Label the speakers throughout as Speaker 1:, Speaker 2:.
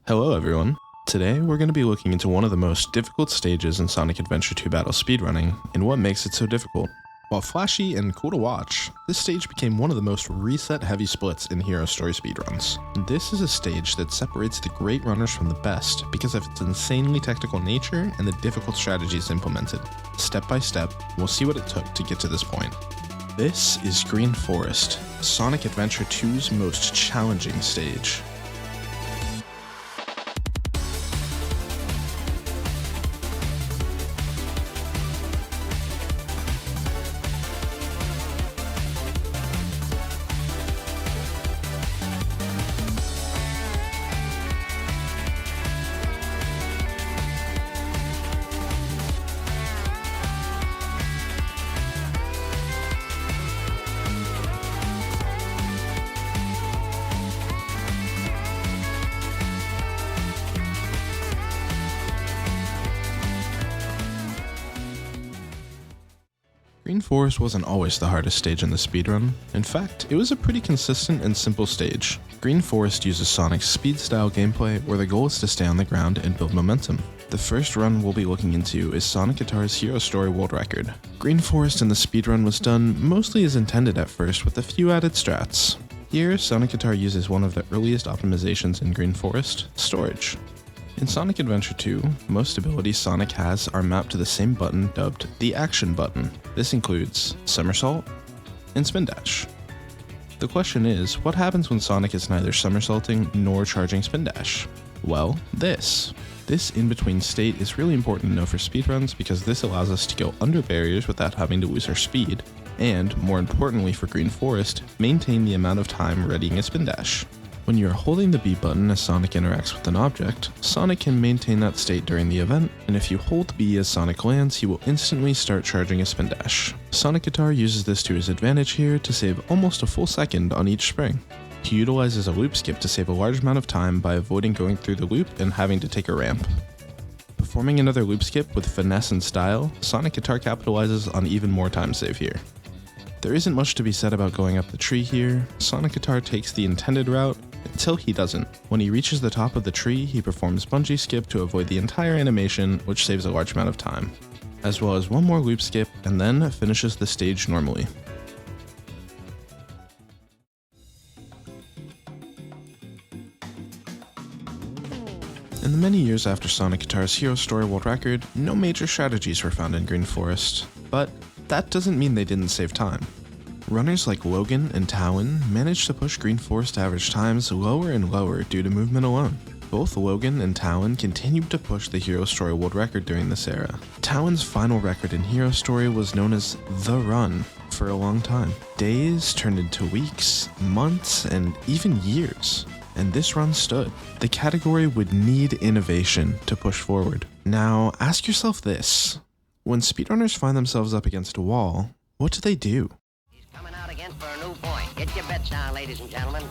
Speaker 1: Hello everyone. Today we're going to be looking into one of the most difficult stages in Sonic Adventure 2 Battle speedrunning, and what makes it so difficult. While flashy and cool to watch, this stage became one of the most reset-heavy splits in Hero Story speedruns. This is a stage that separates the great runners from the best because of its insanely technical nature and the difficult strategies implemented. Step by step, we'll see what it took to get to this point. This is Green Forest, Sonic Adventure 2's most challenging stage. Green Forest wasn't always the hardest stage in the speedrun. In fact, it was a pretty consistent and simple stage. Green Forest uses Sonic's speed-style gameplay where the goal is to stay on the ground and build momentum. The first run we'll be looking into is Sonic Guitar's Hero Story World Record. Green Forest in the speedrun was done mostly as intended at first with a few added strats. Here, Sonic Guitar uses one of the earliest optimizations in Green Forest, storage. In Sonic Adventure 2, most abilities Sonic has are mapped to the same button dubbed the Action button. This includes Somersault and Spin Dash. The question is, what happens when Sonic is neither somersaulting nor charging Spin Dash? Well, this. This in-between state is really important to know for speedruns because this allows us to go under barriers without having to lose our speed, and, more importantly for Green Forest, maintain the amount of time readying a Spin Dash. When you are holding the B button as Sonic interacts with an object, Sonic can maintain that state during the event, and if you hold B as Sonic lands, he will instantly start charging a Spin Dash. Sonic Guitar uses this to his advantage here to save almost a full second on each spring. He utilizes a loop skip to save a large amount of time by avoiding going through the loop and having to take a ramp. Performing another loop skip with finesse and style, Sonic Guitar capitalizes on even more time save here. There isn't much to be said about going up the tree here. Sonic Guitar takes the intended route until he doesn't. When he reaches the top of the tree, he performs bungee skip to avoid the entire animation, which saves a large amount of time, as well as one more loop skip, and then finishes the stage normally. In the many years after Sonic Guitar's Hero Story World Record, no major strategies were found in Green Forest, but that doesn't mean they didn't save time. Runners like Logan and Talon managed to push Green Forest average times lower and lower due to movement alone. Both Logan and Talon continued to push the Hero Story World Record during this era. Talon's final record in Hero Story was known as The Run for a long time. Days turned into weeks, months, and even years. And this run stood. The category would need innovation to push forward. Now, ask yourself this. When speedrunners find themselves up against a wall, what do?
Speaker 2: He's coming out again for a new point. Get your bets down, ladies and gentlemen.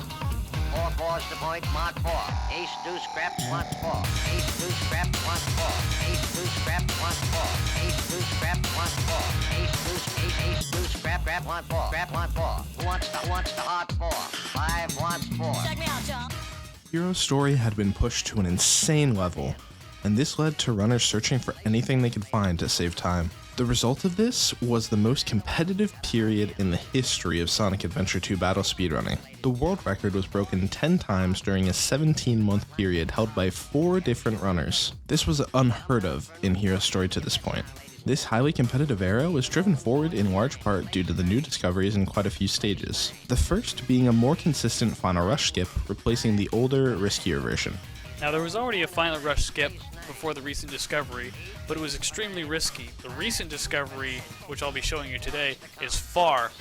Speaker 2: 4-4's the point, mark 4. Ace, deuce, scrap, wants 4. Ace, deuce, scrap, wants 4. Ace, deuce, scrap, wants 4. Ace, deuce, scrap, wants 4. Ace, deuce, scrap, wants 4. Scrap, wants 4. Who wants the hot 4? 5 wants 4.
Speaker 3: Check me out, y'all.
Speaker 1: Hero Story had been pushed to an insane level, and this led to runners searching for anything they could find to save time. The result of this was the most competitive period in the history of Sonic Adventure 2 Battle speedrunning. The world record was broken 10 times during a 17-month period held by 4 different runners. This was unheard of in Hero Story to this point. This highly competitive era was driven forward in large part due to the new discoveries in quite a few stages. The first being a more consistent Final Rush skip, replacing the older, riskier version.
Speaker 4: Now, there was already a Final Rush skip before the recent discovery, but it was extremely risky. The recent discovery, which I'll be showing you today, is far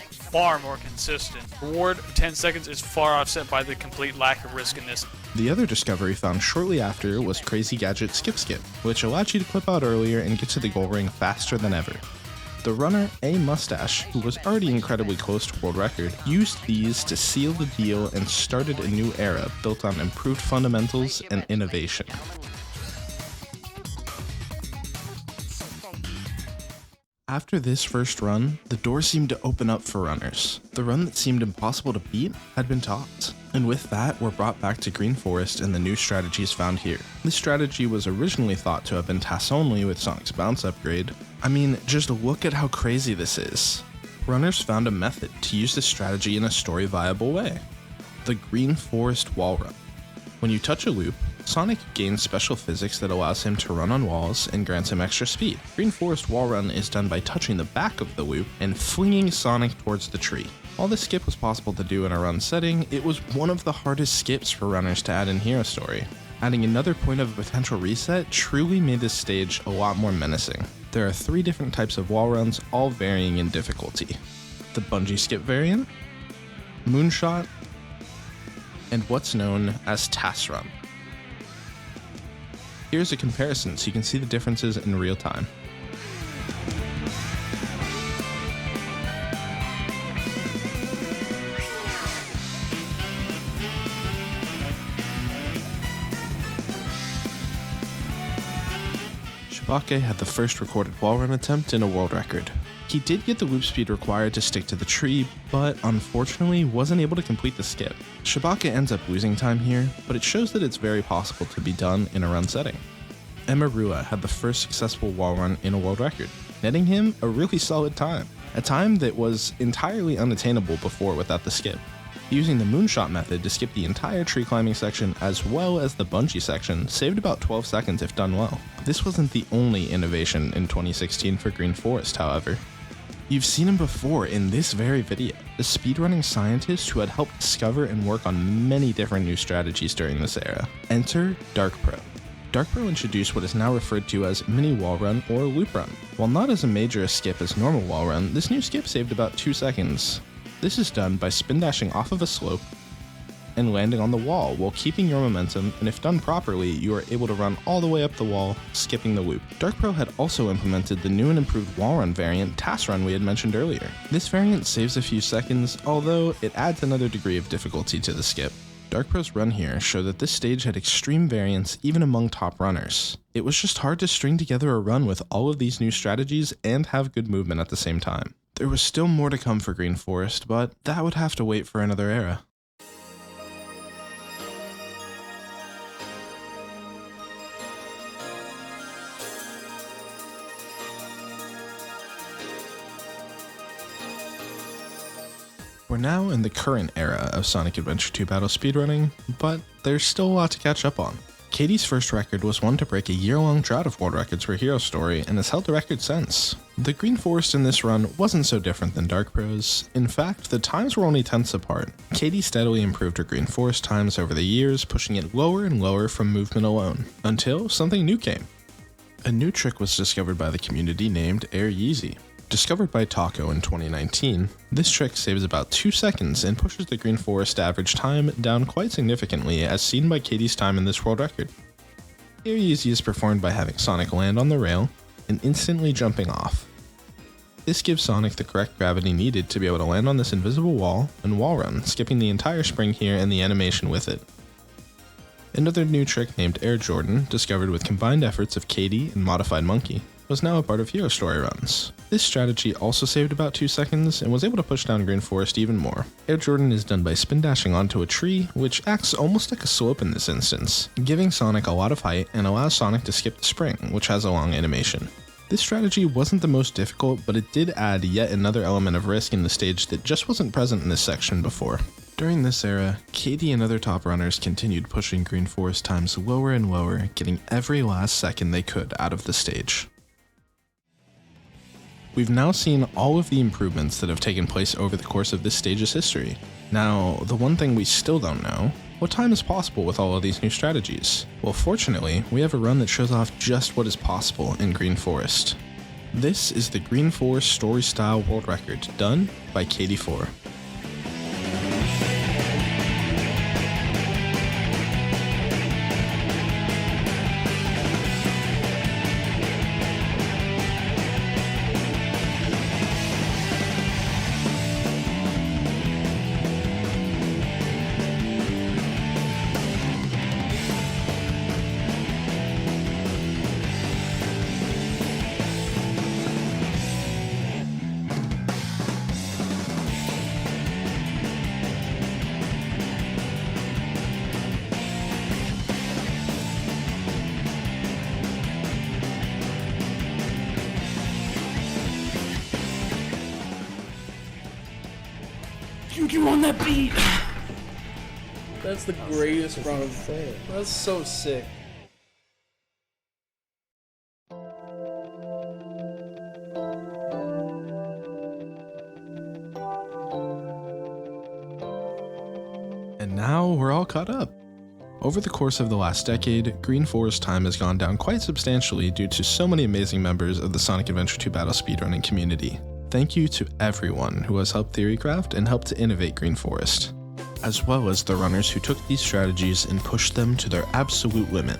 Speaker 4: more consistent. Reward 10 seconds is far offset by the complete lack of risk in this.
Speaker 1: The other discovery found shortly after was Crazy Gadget Skip Skip, which allowed you to clip out earlier and get to the goal ring faster than ever. The runner, A Mustache, who was already incredibly close to world record, used these to seal the deal and started a new era built on improved fundamentals and innovation. After this first run, the door seemed to open up for runners. The run that seemed impossible to beat had been topped. And with that, we're brought back to Green Forest and the new strategies found here. This strategy was originally thought to have been task only with Sonic's bounce upgrade. I mean, just look at how crazy this is. Runners found a method to use this strategy in a story viable way. The Green Forest Wall Run. When you touch a loop, Sonic gains special physics that allows him to run on walls and grants him extra speed. Green Forest Wall Run is done by touching the back of the loop and flinging Sonic towards the tree. While this skip was possible to do in a run setting, it was one of the hardest skips for runners to add in Hero Story. Adding another point of a potential reset truly made this stage a lot more menacing. There are 3 different types of wall runs, all varying in difficulty. The bungee skip variant, moonshot, and what's known as task run. Here's a comparison so you can see the differences in real time. Savac had the first recorded wall run attempt in a world record. He did get the loop speed required to stick to the tree, but unfortunately wasn't able to complete the skip. Savac ends up losing time here, but it shows that it's very possible to be done in a run setting. Emerldd had the first successful wall run in a world record, netting him a really solid time, a time that was entirely unattainable before without the skip. Using the moonshot method to skip the entire tree climbing section as well as the bungee section saved about 12 seconds if done well. This wasn't the only innovation in 2016 for Green Forest, however. You've seen him before in this very video, the speedrunning scientist who had helped discover and work on many different new strategies during this era. Enter DawnSR. DawnSR introduced what is now referred to as mini wall run or loop run. While not as major a skip as normal wall run, this new skip saved about 2 seconds. This is done by spin dashing off of a slope and landing on the wall while keeping your momentum, and if done properly, you are able to run all the way up the wall, skipping the loop. DawnSR had also implemented the new and improved wall run variant, Task Run, we had mentioned earlier. This variant saves a few seconds, although it adds another degree of difficulty to the skip. DawnSR's run here showed that this stage had extreme variance even among top runners. It was just hard to string together a run with all of these new strategies and have good movement at the same time. There was still more to come for Green Forest, but that would have to wait for another era. We're now in the current era of Sonic Adventure 2 battle speedrunning, but there's still a lot to catch up on. Katie's first record was one to break a year-long drought of world records for Hero Story and has held the record since. The Green Forest in this run wasn't so different than Darkpr0's. In fact, the times were only tenths apart. Katie steadily improved her Green Forest times over the years, pushing it lower and lower from movement alone, until something new came. A new trick was discovered by the community named Air Yeezy. Discovered by Taco in 2019, this trick saves about 2 seconds and pushes the Green Forest average time down quite significantly as seen by Katie's time in this world record. Air Yeezy is performed by having Sonic land on the rail and instantly jumping off. This gives Sonic the correct gravity needed to be able to land on this invisible wall and wall run, skipping the entire spring here and the animation with it. Another new trick named Air Jordan, discovered with combined efforts of Katie and Modified Monkey, was now a part of Hero Story runs. This strategy also saved about 2 seconds and was able to push down Green Forest even more. Air Jordan is done by spin dashing onto a tree, which acts almost like a slope in this instance, giving Sonic a lot of height and allows Sonic to skip the spring, which has a long animation. This strategy wasn't the most difficult, but it did add yet another element of risk in the stage that just wasn't present in this section before. During this era, Katie and other top runners continued pushing Green Forest times lower and lower, getting every last second they could out of the stage. We've now seen all of the improvements that have taken place over the course of this stage's history. Now, the one thing we still don't know, what time is possible with all of these new strategies? Well, fortunately, we have a run that shows off just what is possible in Green Forest. This is the Green Forest Story Style World Record, done by Katie4.
Speaker 3: Thank you on that beat. That's the greatest run. That's so sick.
Speaker 1: And now we're all caught up. Over the course of the last decade, Green Forest time has gone down quite substantially due to so many amazing members of the Sonic Adventure 2 Battle speedrunning community. Thank you to everyone who has helped Theorycraft and helped to innovate Green Forest, as well as the runners who took these strategies and pushed them to their absolute limit.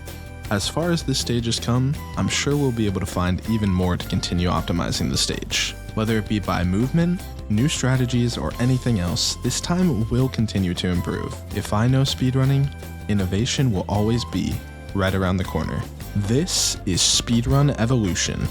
Speaker 1: As far as this stage has come, I'm sure we'll be able to find even more to continue optimizing the stage. Whether it be by movement, new strategies, or anything else, this time will continue to improve. If I know speedrunning, innovation will always be right around the corner. This is Speedrun Evolution.